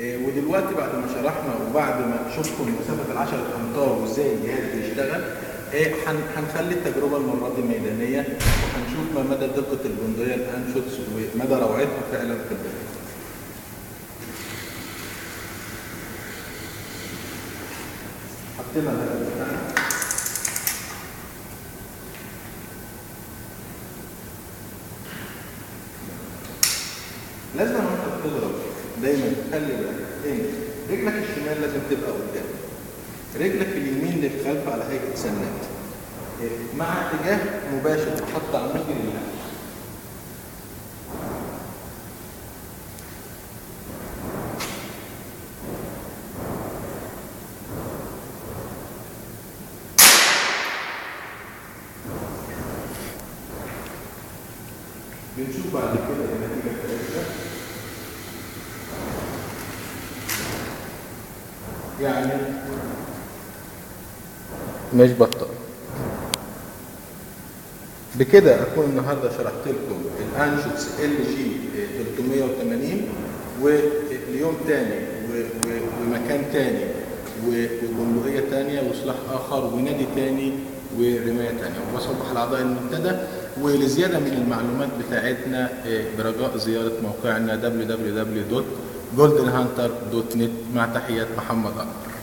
ودلوقتي بعد ما شرحنا وبعد ما شفتم مسافه ال 10 امتار وازاي الجهاز بيشتغل، هنخلي التجربه المره دي ميدانيه، وهنشوف ما مدى دقه البندقيه الانشوتس ومدى روعتها فعلا في البدايه. حطينا الهدف بتاعنا، لازم وانت بتضرب دايما تخلي بالك ان رجلك الشمال لازم تبقى قدام، رجلك اليمين للخلف على هيئه سنات مع اتجاه مباشر خط عمودي لله. بنشوف بعد كده النتيجه بتاعتها، يعني مش بطال. بكده اكون النهارده شرحت لكم الانشوتس LG 380، واليوم تاني ومكان تاني وبندقيه تانيه وسلاح اخر ونادي تاني ورمايه تانيه. وبصبح الاعضاء المنتدى، ولزياده من المعلومات بتاعتنا برجاء زياره موقعنا www.goldenhunter.net. مع تحيات محمد أنور.